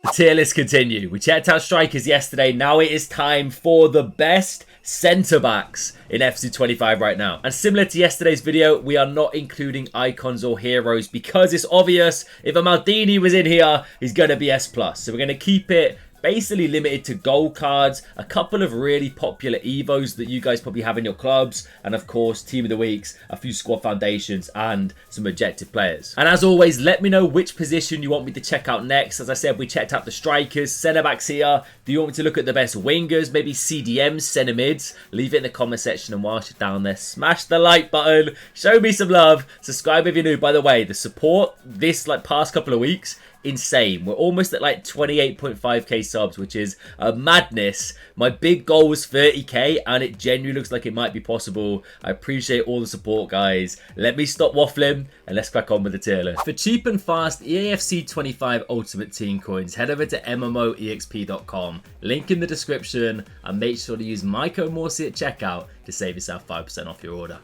The tier list continue. We checked out strikers yesterday. Now it is time for the best centre-backs in FC25 right now. And similar to yesterday's video, we are not including icons or heroes because it's obvious if a Maldini was in here, he's going to be S+. So we're going to keep it basically limited to gold cards, a couple of really popular Evos that you guys probably have in your clubs, and of course, Team of the Weeks, a few squad foundations, and some objective players. And as always, let me know which position you want me to check out next. As I said, we checked out the strikers, centre-backs here. Do you want me to look at the best wingers, maybe CDMs, centre-mids? Leave it in the comment section, and whilst you're down there, smash the like button, show me some love, subscribe if you're new. By the way, the support this past couple of weeks, insane. We're almost at 28.5k subs, which is a madness. My big goal was 30k, and it genuinely looks like it might be possible. I appreciate all the support, guys. Let me stop waffling and let's crack on with the tier list. For cheap and fast EAFC 25 Ultimate Team coins, head over to MMOEXP.com. Link in the description, and make sure to use my code Morsey at checkout to save yourself 5% off your order.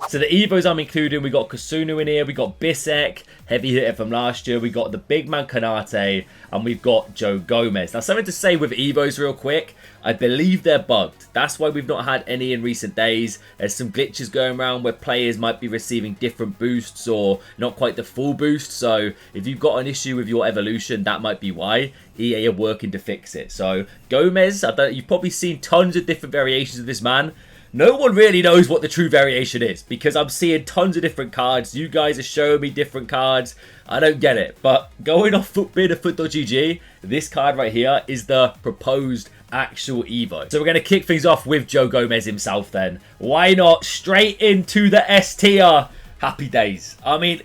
So the Evos I'm including, we got Kasunu in here, we got Bisek, heavy hitter from last year, we got the big man Kanate, and we've got Joe Gomez. Now something to say with Evos real quick, I believe they're bugged. That's why we've not had any in recent days. There's some glitches going around where players might be receiving different boosts or not quite the full boost. So if you've got an issue with your evolution, that might be why. EA are working to fix it. So Gomez, you've probably seen tons of different variations of this man. No one really knows what the true variation is because I'm seeing tons of different cards. You guys are showing me different cards. I don't get it. But going off Footbid of Foot.gg, this card right here is the proposed actual Evo. So we're going to kick things off with Joe Gomez himself then. Why not? Straight into the S tier. Happy days. I mean,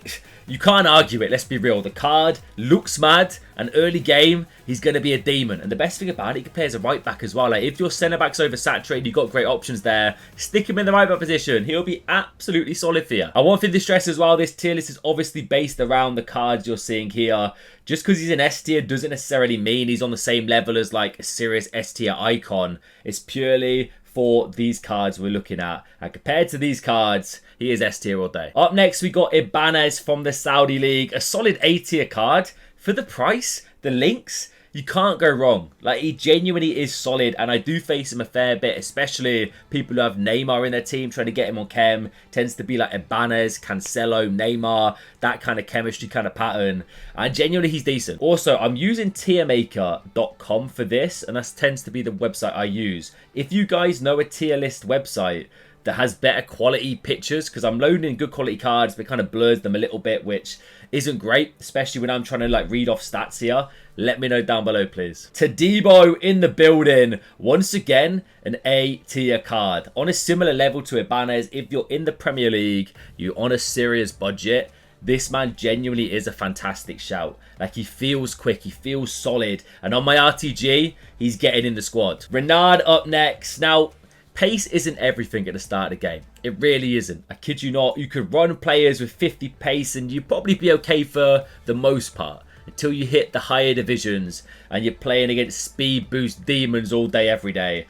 you can't argue it. Let's be real. The card looks mad. An early game, he's going to be a demon. And the best thing about it, he can play as a right back as well. If your centre-back's oversaturated, you've got great options there. Stick him in the right back position. He'll be absolutely solid for you. And one thing to stress as well, this tier list is obviously based around the cards you're seeing here. Just because he's an S tier doesn't necessarily mean he's on the same level as a serious S tier icon. It's purely for these cards we're looking at. And compared to these cards, he is S tier all day. Up next, we got Ibanez from the Saudi League. A solid A tier card. For the price, the links, you can't go wrong. He genuinely is solid, and I do face him a fair bit, especially people who have Neymar in their team, trying to get him on chem. Tends to be like Ibanez, Cancelo, Neymar, that kind of chemistry kind of pattern. And genuinely, he's decent. Also, I'm using tiermaker.com for this, and that tends to be the website I use. If you guys know a tier list website that has better quality pictures, because I'm loading in good quality cards, but it kind of blurs them a little bit, which isn't great, especially when I'm trying to read off stats here. Let me know down below, please. Tadibo in the building. Once again, an A tier card. On a similar level to Ibanez, if you're in the Premier League, you're on a serious budget, this man genuinely is a fantastic shout. He feels quick, he feels solid, and on my RTG, he's getting in the squad. Renard up next. Now, pace isn't everything at the start of the game. It really isn't. I kid you not. You could run players with 50 pace and you'd probably be okay for the most part. Until you hit the higher divisions and you're playing against speed boost demons all day, every day.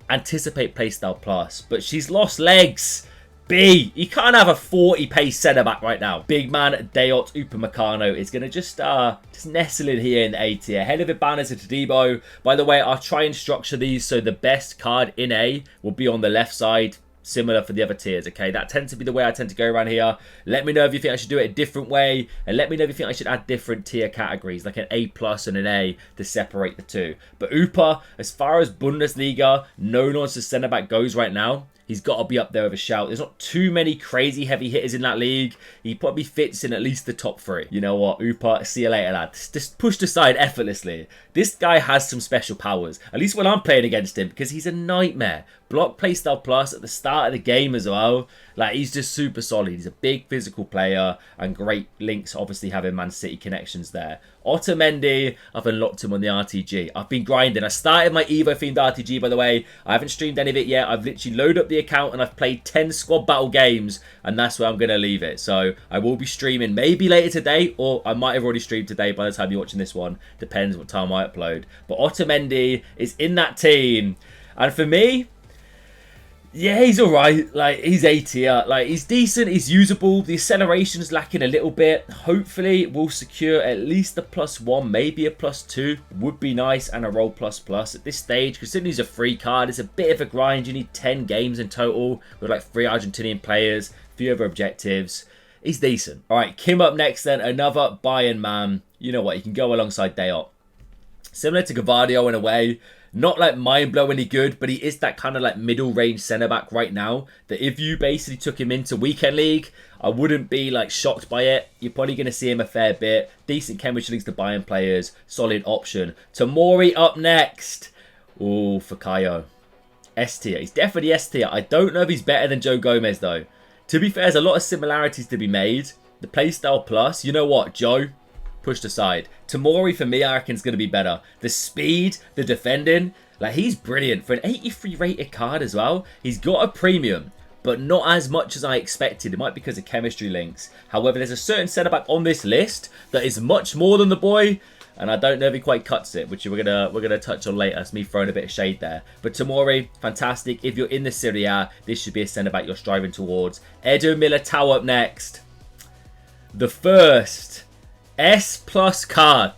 Anticipate playstyle plus. But she's lost legs. B. You can't have a 40 pace centre back right now. Big man Dayot Upamecano is going to just nestle in here in the A tier. Head of Ibanez and Tadibo. By the way, I'll try and structure these so the best card in A will be on the left side. Similar for the other tiers, okay? That tends to be the way I tend to go around here. Let me know if you think I should do it a different way. And let me know if you think I should add different tier categories, like an A+ and an A to separate the two. But Upa, as far as Bundesliga, no nonsense centre back goes right now, he's got to be up there with a shout. There's not too many crazy heavy hitters in that league. He probably fits in at least the top 3. You know what, Upa, see you later, lad. Just pushed aside effortlessly. This guy has some special powers, at least when I'm playing against him, because he's a nightmare. Block playstyle plus at the start of the game as well. He's just super solid. He's a big physical player and great links, obviously having Man City connections there. Otamendi, I've unlocked him on the RTG. I've been grinding. I started my Evo themed RTG, by the way. I haven't streamed any of it yet. I've literally loaded up the account and I've played 10 squad battle games, and that's where I'm going to leave it. So I will be streaming maybe later today, or I might have already streamed today by the time you're watching this one. Depends what time I upload. But Otamendi is in that team. And for me, Yeah, he's alright. Like, he's A tier. Like, he's decent. He's usable. The acceleration's lacking a little bit. Hopefully, we'll secure at least a +1, maybe a +2. Would be nice. And a roll ++. At this stage, considering he's a free card, it's a bit of a grind. You need 10 games in total with, like, 3 Argentinian players, a few other objectives. He's decent. Alright, Kim up next then. Another Bayern man. You know what? He can go alongside Dayot. Similar to Gavardio in a way. Not like mind-blowingly good, but he is that kind of like middle-range centre-back right now that if you basically took him into Weekend League, I wouldn't be like shocked by it. You're probably going to see him a fair bit. Decent chemistry links to Bayern players. Solid option. Tomori up next. Ooh, Fakayo. S tier. He's definitely S tier. I don't know if he's better than Joe Gomez though. To be fair, there's a lot of similarities to be made. The playstyle plus, you know what, Joe? Pushed aside. Tomori, for me, I reckon is going to be better. The speed, the defending, like he's brilliant. For an 83 rated card as well, he's got a premium, but not as much as I expected. It might be because of chemistry links. However, there's a certain centre-back on this list that is much more than the boy, and I don't know if he quite cuts it, which we're gonna touch on later. It's me throwing a bit of shade there. But Tomori, fantastic. If you're in the Serie A, this should be a centre-back you're striving towards. Edu Militao up next. The first S+ card.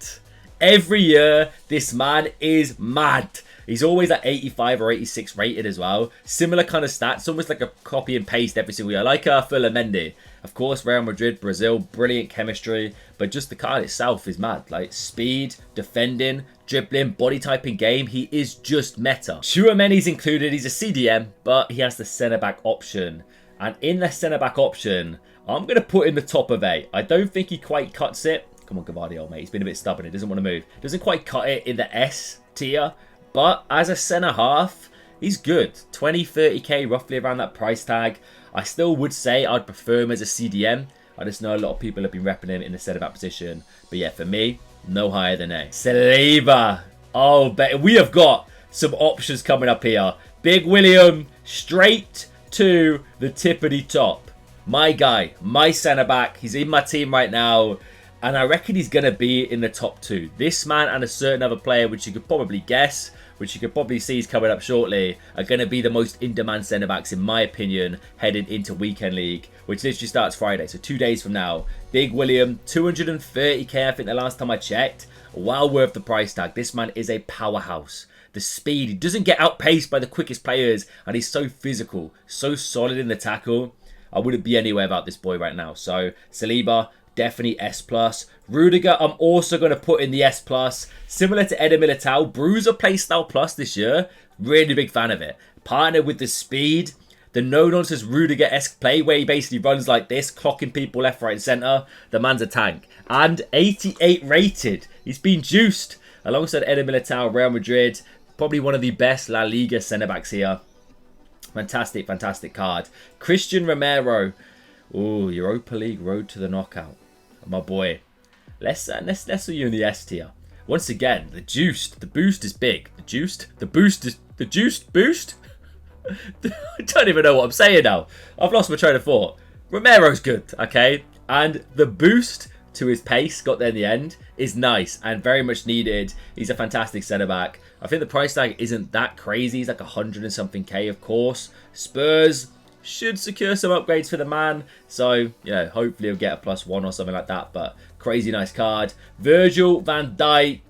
Every year, this man is mad. He's always at 85 or 86 rated as well. Similar kind of stats, almost like a copy and paste every single year. Like Mendy. Of course, Real Madrid, Brazil, brilliant chemistry. But just the card itself is mad. Like speed, defending, dribbling, body typing game. He is just meta. Tchouameni's included. He's a CDM, but he has the centre-back option. And in the centre-back option, I'm going to put in the top of 8. I don't think he quite cuts it. Come on, Gavardio, mate. He's been a bit stubborn. He doesn't want to move. Doesn't quite cut it in the S tier. But as a centre-half, he's good. 20, 30k, roughly around that price tag. I still would say I'd prefer him as a CDM. I just know a lot of people have been repping him in the centre-back position. But yeah, for me, no higher than A. Saliba. Oh, but we have got some options coming up here. Big William, straight to the tippity top. My guy, my centre-back. He's in my team right now. And I reckon he's going to be in the top 2. This man and a certain other player, which you could probably guess, which you could probably see is coming up shortly, are going to be the most in-demand centre-backs, in my opinion, heading into Weekend League, which literally starts Friday, so 2 days from now. Big William, 230k, I think the last time I checked. Well worth the price tag. This man is a powerhouse. The speed, he doesn't get outpaced by the quickest players, and he's so physical, so solid in the tackle. I wouldn't be anywhere about this boy right now. So, Saliba, definitely S+. Rudiger, I'm also going to put in the S+. Similar to Eder Militao, Bruiser playstyle plus this year. Really big fan of it. Partner with the speed, the no-nonsense Rudiger-esque play where he basically runs like this, clocking people left, right, and centre. The man's a tank. And 88 rated. He's been juiced alongside Eder Militao, Real Madrid. Probably one of the best La Liga centre-backs here. Fantastic, fantastic card. Christian Romero. Ooh, Europa League road to the knockout. My boy. Let's you in the S tier. Once again, the juiced. The boost is big. The juiced? The boost is... The juiced boost? I don't even know what I'm saying now. I've lost my train of thought. Romero's good, okay? And the boost to his pace, got there in the end, is nice and very much needed. He's a fantastic centre-back. I think the price tag isn't that crazy. He's like 100 and something K, of course. Spurs should secure some upgrades for the man. So, you know, hopefully he'll get a +1 or something like that. But crazy nice card. Virgil van Dijk.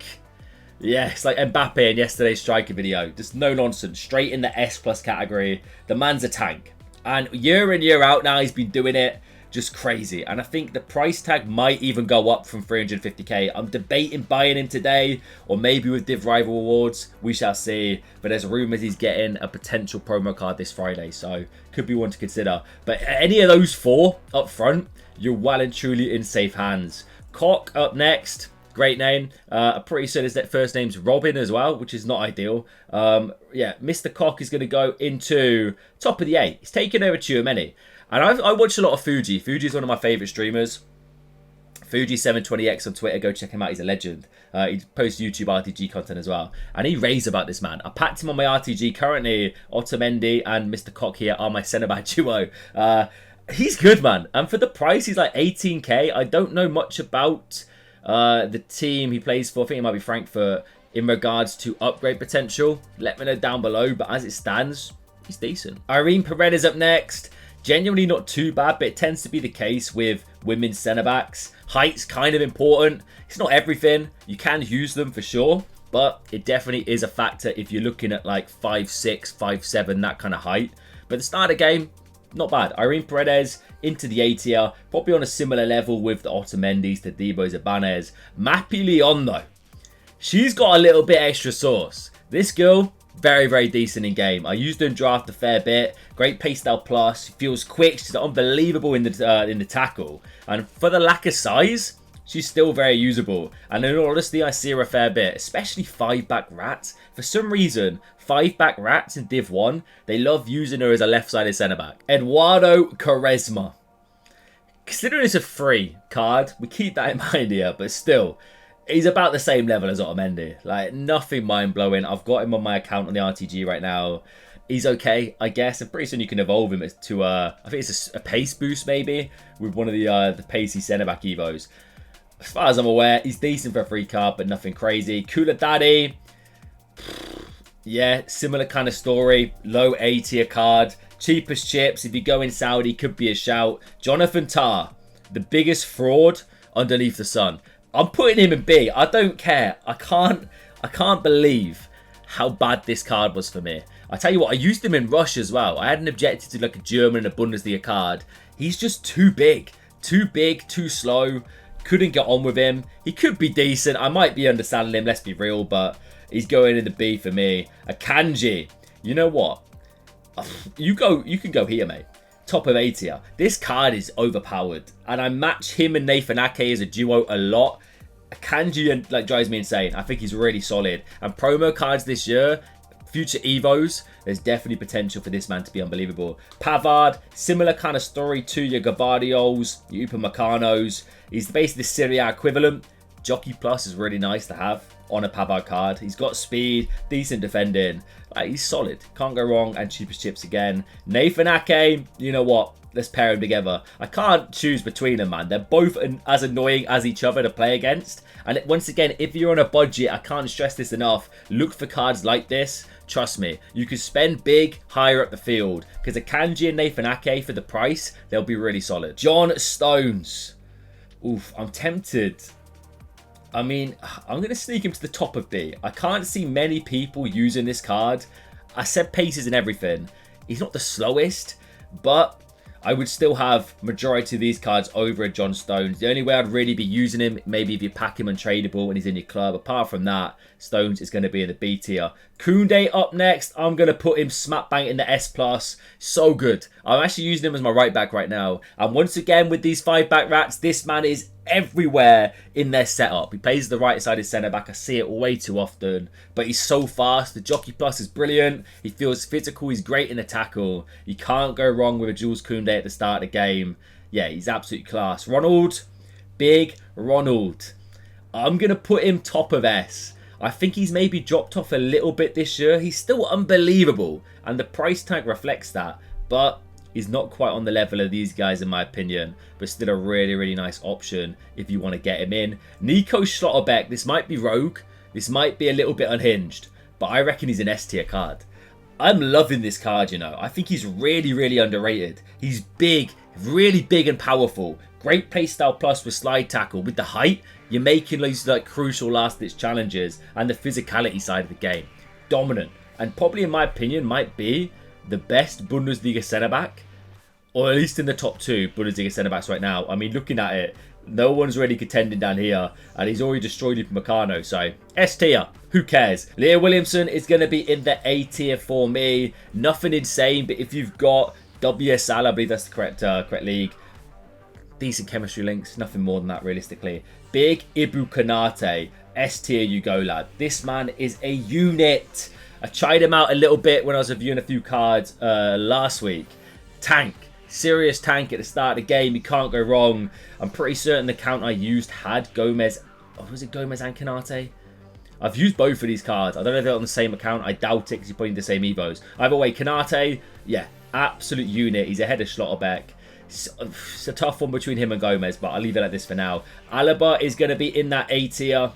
Yeah, it's like Mbappe in yesterday's striker video. Just no nonsense. Straight in the S+ category. The man's a tank. And year in, year out now, he's been doing it. Just crazy. And I think the price tag might even go up from 350k. I'm debating buying him today, or maybe with Div Rival Awards. We shall see. But there's rumours he's getting a potential promo card this Friday, so could be one to consider. But any of those 4 up front, you're well and truly in safe hands. Koch up next. Great name. I'm pretty sure his first name's Robin as well, which is not ideal. Yeah, Mr. Koch is going to go into top of the 8. He's taking over Tchouameni. And I watch a lot of Fuji. Fuji is one of my favourite streamers. Fuji720x on Twitter. Go check him out. He's a legend. He posts YouTube RTG content as well. And he raves about this man. I packed him on my RTG. Currently, Otamendi and Mr. Koch here are my centre-back duo. He's good, man. And for the price, he's like 18k. I don't know much about the team he plays for. I think it might be Frankfurt in regards to upgrade potential. Let me know down below. But as it stands, he's decent. Irene Paredes up next. Genuinely not too bad, but it tends to be the case with women's centre-backs. Height's kind of important. It's not everything. You can use them for sure, but it definitely is a factor if you're looking at like 5'6", 5'7", that kind of height. But the start of the game, not bad. Irene Paredes into the A tier, probably on a similar level with the Otamendi's, the Debos, Ibanez. Mappy Leon though, she's got a little bit extra sauce. This girl, very, very decent in game. I used her in draft a fair bit. Great pace style plus. She feels quick. She's unbelievable in the tackle. And for the lack of size, she's still very usable. And in all honesty, I see her a fair bit, especially 5-back rats. For some reason, 5-back rats in Div 1, they love using her as a left-sided centre-back. Eduardo Quaresma. Considering it's a free card, we keep that in mind here, but still, he's about the same level as Otamendi. Like, nothing mind-blowing. I've got him on my account on the RTG right now. He's okay, I guess. And pretty soon you can evolve him to, I think it's a pace boost, maybe, with one of the pacey centre-back evos. As far as I'm aware, he's decent for a free card, but nothing crazy. Kula Daddy. Yeah, similar kind of story. Low A tier card. Cheapest chips. If you go in Saudi, could be a shout. Jonathan Tah. The biggest fraud underneath the sun. I'm putting him in B. I don't care. I can't believe how bad this card was for me. I tell you what, I used him in Rush as well. I hadn't objected to like a German and a Bundesliga card. He's just too big. Too big, too slow. Couldn't get on with him. He could be decent. I might be understanding him, let's be real, but he's going in the B for me. A Kanji. You know what? You can go here, mate. Top of A tier. This card is overpowered. And I match him and Nathan Ake as a duo a lot. Kanji like drives me insane. I think he's really solid. And promo cards this year, future Evos, there's definitely potential for this man to be unbelievable. Pavard, similar kind of story to your Gabardiols, your Upameccanos. He's basically the Syria equivalent. Jockey Plus is really nice to have on a Pavard card. He's got speed, decent defending. He's solid. Can't go wrong. And cheapest chips again. Nathan Ake, you know what? Let's pair them together. I can't choose between them, man. They're both as annoying as each other to play against. And once again, if you're on a budget, I can't stress this enough. Look for cards like this. Trust me, you can spend big higher up the field. Because Akanji and Nathan Ake, for the price, they'll be really solid. John Stones. Oof, I'm tempted. I mean, I'm going to sneak him to the top of B. I can't see many people using this card. I said paces and everything. He's not the slowest, but I would still have majority of these cards over a John Stones. The only way I'd really be using him, maybe if you pack him untradeable and he's in your club. Apart from that, Stones is going to be in the B tier. Koundé up next. I'm going to put him smack bang in the S+. So good. I'm actually using him as my right back right now. And once again, with these 5-back rats, this man is everywhere in their setup. He plays the right-sided centre-back. I see it way too often. But he's so fast. The Jockey Plus is brilliant. He feels physical. He's great in the tackle. You can't go wrong with a Jules Koundé at the start of the game. Yeah, he's absolute class. Ronald. Big Ronald. I'm going to put him top of S. I think he's maybe dropped off a little bit this year. He's still unbelievable. And the price tag reflects that. But he's not quite on the level of these guys in my opinion. But still a really, really nice option if you want to get him in. Nico Schlotterbeck. This might be rogue. This might be a little bit unhinged. But I reckon he's an S tier card. I'm loving this card, you know. I think he's really, really underrated. He's big. Really big and powerful. Great playstyle plus with slide tackle. With the height, you're making those like crucial last-ditch challenges and the physicality side of the game. Dominant. And probably, in my opinion, might be the best Bundesliga centre-back. Or at least in the top 2 Bundesliga centre-backs right now. I mean, looking at it, no one's really contending down here. And he's already destroyed Upamecano. So, S tier. Who cares? Leah Williamson is going to be in the A tier for me. Nothing insane. But if you've got WSL, I believe that's the correct league. Decent chemistry links. Nothing more than that, realistically. Big Ibu Kanate. S tier you go, lad. This man is a unit. I tried him out a little bit when I was reviewing a few cards last week. Tank. Serious tank at the start of the game. You can't go wrong. I'm pretty certain the count I used had Gomez. Oh, was it Gomez and Kanate? I've used both of these cards. I don't know if they're on the same account. I doubt it because you're putting the same Evos. Either way, Kanate, yeah, absolute unit. He's ahead of Schlotterbeck. It's a tough one between him and Gomez, but I'll leave it like this for now. Alaba is going to be in that A tier.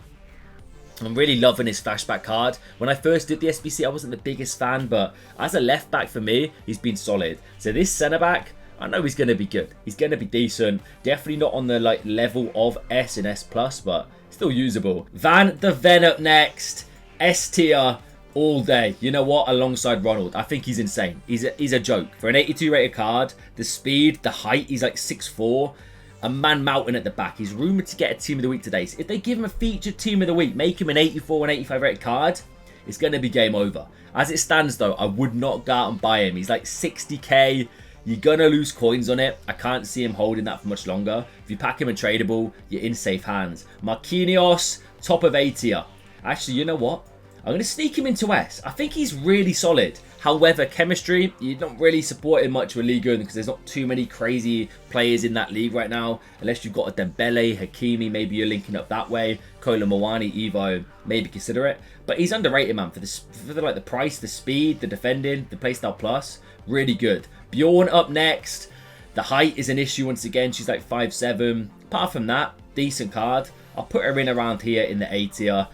I'm really loving his flashback card. When I first did the SBC, I wasn't the biggest fan, but as a left back for me, he's been solid. So this centre back, I know he's going to be good. He's going to be decent. Definitely not on the level of S and S+, but still usable. Van de Ven up next. S tier all day. You know what? Alongside Ronald. I think he's insane. He's a joke. For an 82 rated card, the speed, the height, he's like 6'4". A man mountain at the back. He's rumoured to get a Team of the Week today. So if they give him a featured Team of the Week, make him an 84 and 85 rated card, it's going to be game over. As it stands though, I would not go out and buy him. He's like 60k. You're going to lose coins on it. I can't see him holding that for much longer. If you pack him and tradable, you're in safe hands. Marquinhos, top of A tier. Actually, you know what? I'm going to sneak him into S. I think he's really solid. However, chemistry, you're not really supporting much with Ligue 1 because there's not too many crazy players in that league right now. Unless you've got a Dembele, Hakimi, maybe you're linking up that way. Kolo Muani, Evo, maybe consider it. But he's underrated, man, for the price, the speed, the defending, the playstyle plus. Really good. Bjorn up next. The height is an issue once again. She's like 5'7". Apart from that, decent card. I'll put her in around here in the A tier.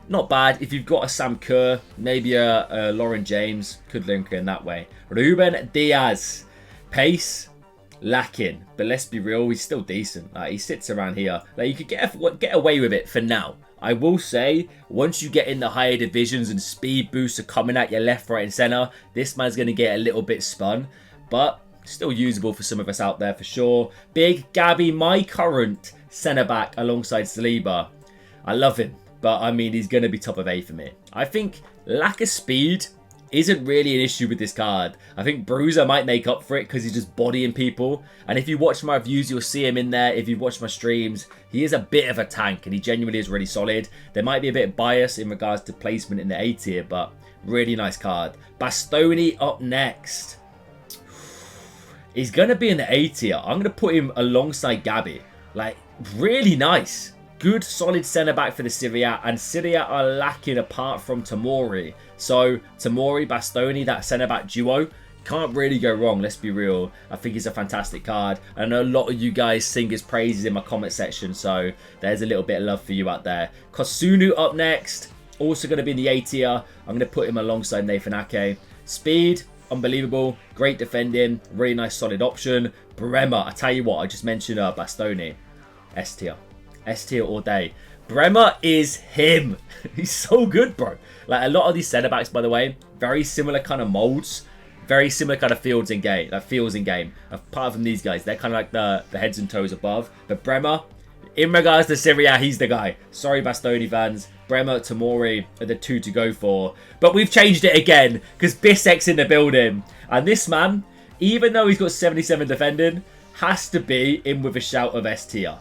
Not bad. If you've got a Sam Kerr, maybe a Lauren James, could link her in that way. Ruben Diaz. Pace, lacking. But let's be real, he's still decent. He sits around here. You could get away with it for now. I will say, once you get in the higher divisions and speed boosts are coming at your left, right and centre, this man's going to get a little bit spun. But still usable for some of us out there for sure. Big Gabby, my current centre-back alongside Saliba. I love him. But, I mean, he's going to be top of A for me. I think lack of speed isn't really an issue with this card. I think Bruiser might make up for it because he's just bodying people. And if you watch my reviews, you'll see him in there. If you've watched my streams, he is a bit of a tank and he genuinely is really solid. There might be a bit of bias in regards to placement in the A tier, but really nice card. Bastoni up next. He's going to be in the A tier. I'm going to put him alongside Gabby. Really nice. Good, solid centre-back for the Syria. And Syria are lacking apart from Tomori. So, Tomori, Bastoni, that centre-back duo, can't really go wrong, let's be real. I think he's a fantastic card. I know a lot of you guys sing his praises in my comment section. So, there's a little bit of love for you out there. Kosunu up next. Also going to be in the A tier. I'm going to put him alongside Nathan Ake. Speed, unbelievable. Great defending. Really nice, solid option. Bremer, I tell you what, I just mentioned Bastoni. S tier. S tier all day. Bremer is him. He's so good, bro. A lot of these centre-backs, by the way, very similar kind of molds. Very similar kind of feels in game. Apart from these guys, they're kind of like the heads and toes above. But Bremer, in regards to Syria, he's the guy. Sorry, Bastoni fans. Bremer, Tomori are the two to go for. But we've changed it again because Bissek's in the building. And this man, even though he's got 77 defending, has to be in with a shout of S tier.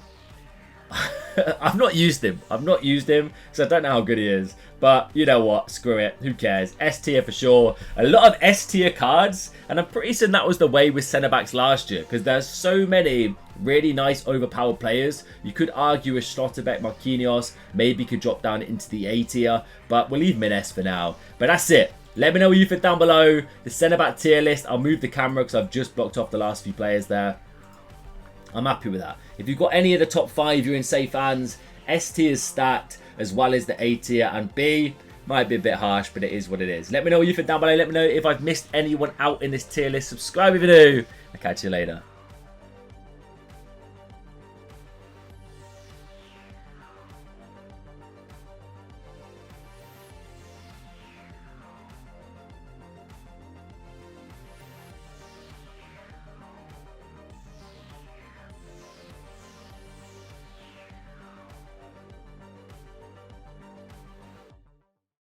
I've not used him because I don't know how good he is. But you know what? Screw it. Who cares? S tier for sure. A lot of S tier cards. And I'm pretty certain that was the way with centre-backs last year. Because there's so many really nice overpowered players. You could argue a Schlotterbeck, Marquinhos. Maybe could drop down into the A tier. But we'll leave him in S for now. But that's it. Let me know what you think down below. The centre-back tier list. I'll move the camera because I've just blocked off the last few players there. I'm happy with that. If you've got any of the top 5, you're in safe hands. S tier is stacked, as well as the A tier, and B might be a bit harsh, but it is what it is. Let me know what you think down below. Let me know if I've missed anyone out in this tier list. Subscribe if you're new. I'll catch you later.